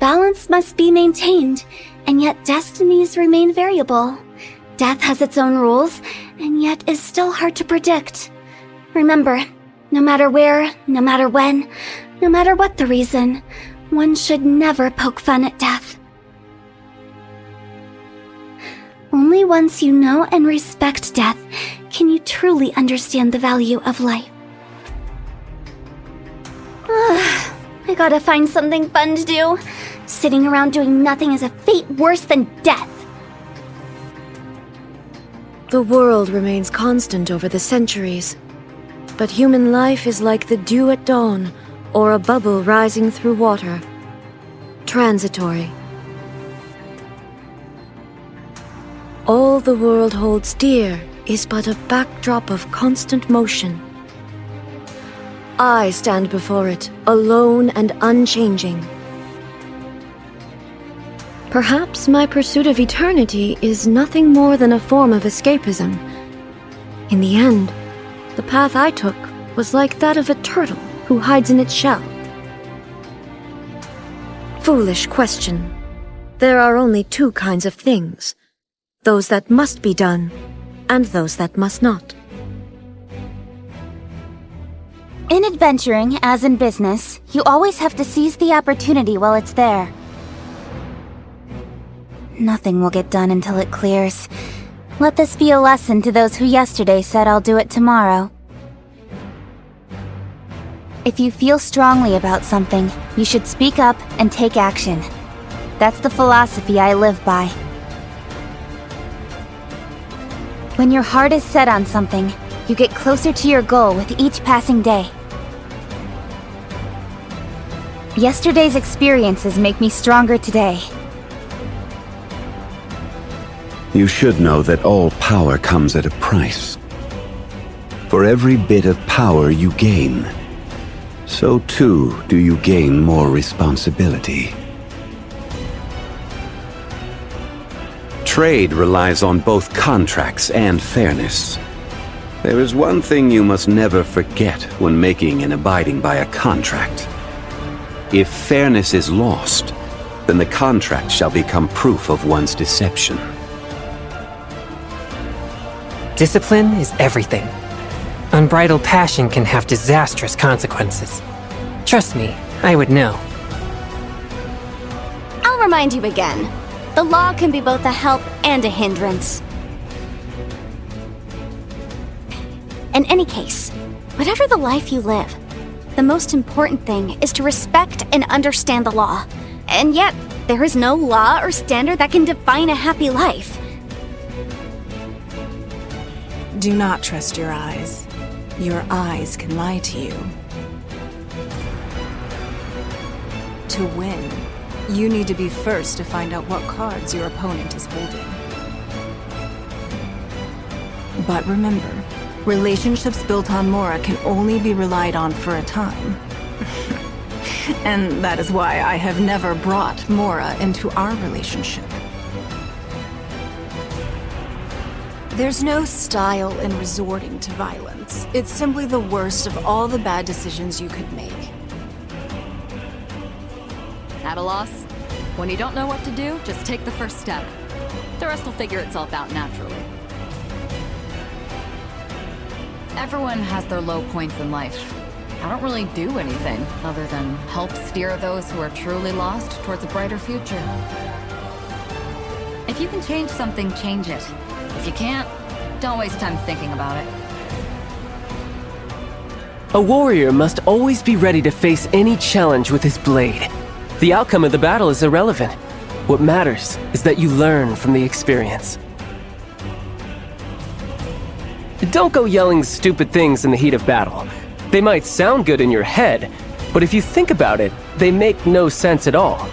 Balance must be maintained, and yet destinies remain variable. Death has its own rules, and yet is still hard to predict. Remember, no matter where, no matter when, no matter what the reason, one should never poke fun at death. Only once you know and respect death can you truly understand the value of life. I gotta find something fun to do. Sitting around doing nothing is a fate worse than death. The world remains constant over the centuries, but human life is like the dew at dawn, or a bubble rising through water. Transitory. All the world holds dear is but a backdrop of constant motion. I stand before it, alone and unchanging. Perhaps my pursuit of eternity is nothing more than a form of escapism. In the end, the path I took was like that of a turtle who hides in its shell. Foolish question. There are only two kinds of things. Those that must be done, and those that must not. In adventuring, as in business, you always have to seize the opportunity while it's there. Nothing will get done until it clears. Let this be a lesson to those who yesterday said I'll do it tomorrow. If you feel strongly about something, you should speak up and take action. That's the philosophy I live by. When your heart is set on something, you get closer to your goal with each passing day. Yesterday's experiences make me stronger today. You should know that all power comes at a price. For every bit of power you gain, so too do you gain more responsibility. Trade relies on both contracts and fairness. There is one thing you must never forget when making and abiding by a contract. If fairness is lost, then the contract shall become proof of one's deception. Discipline is everything. Unbridled passion can have disastrous consequences. Trust me, I would know. I'll remind you again. The law can be both a help and a hindrance. In any case, whatever the life you live, the most important thing is to respect and understand the law. And yet, there is no law or standard that can define a happy life. Do not trust your eyes. Your eyes can lie to you. To win, you need to be first to find out what cards your opponent is holding. But remember, relationships built on Mora can only be relied on for a time. And that is why I have never brought Mora into our relationship. There's no style in resorting to violence. It's simply the worst of all the bad decisions you could make. At a loss? When you don't know what to do, just take the first step. The rest will figure itself out naturally. Everyone has their low points in life. I don't really do anything other than help steer those who are truly lost towards a brighter future. If you can change something, change it. If you can't, don't waste time thinking about it. A warrior must always be ready to face any challenge with his blade. The outcome of the battle is irrelevant. What matters is that you learn from the experience. Don't go yelling stupid things in the heat of battle. They might sound good in your head, but if you think about it, they make no sense at all.